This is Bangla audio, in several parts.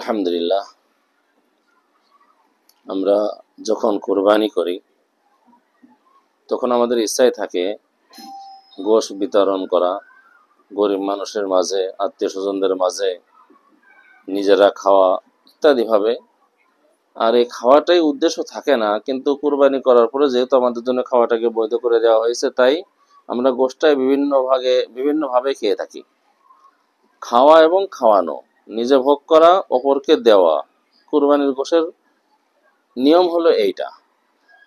আলহামদুলিল্লাহ, আমরা যখন কোরবানি করি তখন আমাদের ইচ্ছাই থাকে গোশ বিতরণ করা, গরিব মানুষের মাঝে, আত্মীয় স্বজনদের মাঝে, নিজেরা খাওয়া ইত্যাদিভাবে। আর এই খাওয়াটাই উদ্দেশ্য থাকে না, কিন্তু কোরবানি করার পরে যেহেতু আমাদের জন্য খাওয়াটাকে বৈধ করে দেওয়া হয়েছে, তাই আমরা গোশটাই বিভিন্নভাবে খেয়ে থাকি। খাওয়া এবং খাওয়ানো, নিজে ভোগ করা, অপরকে দেওয়া, কোরবানির গোশের নিয়ম হলো এইটা।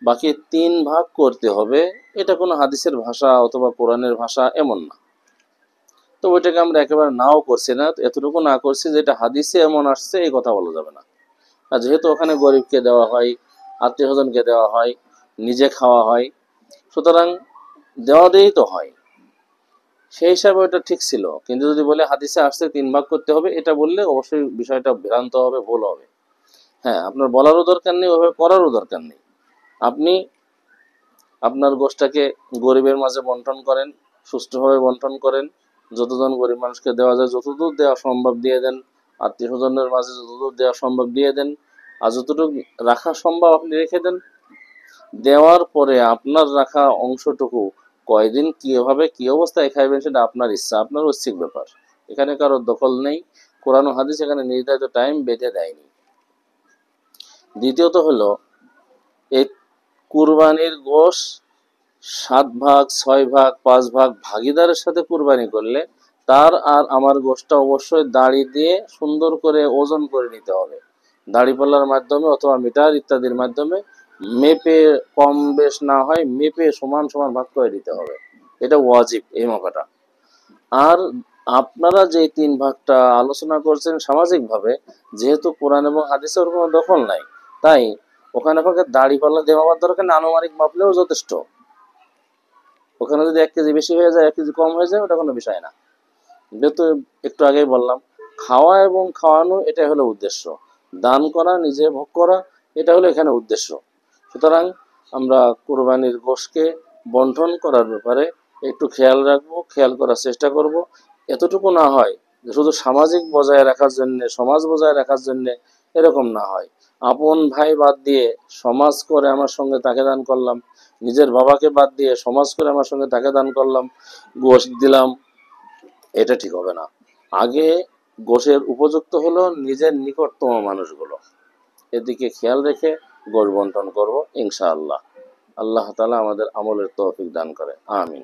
বাকি 3 ভাগ করতে হবে, এটা কোনো হাদিসের ভাষা অথবা কোরআনের ভাষা এমন না। তো ওইটাকে আমরা একেবারে নাও করছি না, এতটুকু না করছি যেটা হাদিসে এমন আসছে এই কথা বলা যাবে না। আর যেহেতু ওখানে গরিবকে দেওয়া হয়, আত্মীয় স্বজনকে দেওয়া হয়, নিজে খাওয়া হয়, সুতরাং দেওয়া দিয়েই তো হয়, সেই হিসাবে ওটা ঠিক ছিল। কিন্তু যদি বলে হাদিসে আসছে 3 ভাগ করতে হবে, এটা বললে অবশ্যই বিষয়টা ভ্রান্ত হবে, ভুল হবে। হ্যাঁ, আপনার বলারও দরকার নেই, ওইভাবে করারও দরকার নেই। আপনি আপনার গোশটাকে গরিবের মাঝে বন্টন করেন, সুষ্ঠুভাবে বন্টন করেন, যতজন গরিব মানুষকে দেওয়া যায় যতদূর দেওয়া সম্ভব দিয়ে দেন, আত্মীয় স্বজনের মাঝে যতদূর দেওয়া সম্ভব দিয়ে দেন, আর যতটুকু রাখা সম্ভব আপনি রেখে দেন। দেওয়ার পরে আপনার রাখা অংশটুকু কয়দিন কিভাবে কি অবস্থায় খাইবেন সেটা আপনার ইচ্ছা, আপনার ঐচ্ছিক ব্যাপার। এখানে কারোর দখল নেই, কোরআন ও হাদিস এখানে নির্ধারিত টাইম বেঁধে দেয়নি। দ্বিতীয়ত হলো, এই কুরবানির গোশ 7 ভাগ, 6 ভাগ, 5 ভাগ ভাগিদারের সাথে কুরবানি করলে তার আর আমার গোশটা অবশ্যই দাড়ি দিয়ে সুন্দর করে ওজন করে নিতে হবে। দাড়িপাল্লার মাধ্যমে অথবা মিটার ইত্যাদির মাধ্যমে মেপে, কম বেশ না হয়, মেপে সমান সমান ভাগ করে দিতে হবে। এটা ওয়াজিব, এই মাপাটা। আর আপনারা যে 3 ভাগটা আলোচনা করছেন সামাজিকভাবে, যেহেতু কোরআন এবং হাদিসের কোনো দখল নাই, তাই ওখানে আপনাকে দাড়িপাল্লা দিয়ে মাপার দরকার না, আনুমানিক মাপলেও যথেষ্ট। ওখানে যদি 1 কেজি বেশি হয়ে যায়, 1 কেজি কম হয়ে যায়, ওটা কোনো বিষয় না। যেহেতু একটু আগেই বললাম, খাওয়া এবং খাওয়ানো এটাই হলো উদ্দেশ্য, দান করা, নিজে ভোগ করা, এটা হলো এখানে উদ্দেশ্য। সুতরাং আমরা কোরবানির গোশকে বন্টন করার ব্যাপারে একটু খেয়াল রাখবো, খেয়াল করার চেষ্টা করব। এতটুকু না হয় যে শুধু সামাজিক বজায় রাখার জন্যে, সমাজ বজায় রাখার জন্যে, এরকম না হয়। আপন ভাই বাদ দিয়ে সমাজ করে আমার সঙ্গে তাকে দান করলাম, নিজের বাবাকে বাদ দিয়ে সমাজ করে আমার সঙ্গে তাকে দান করলাম, গোশ দিলাম, এটা ঠিক হবে না। আগে গোশের উপযুক্ত হলো নিজের নিকটতম মানুষগুলো, এদিকে খেয়াল রেখে গোশ বন্টন করবো ইনশাআল্লাহ। আল্লাহ তাআলা আমাদের আমলের তৌফিক দান করে, আমিন।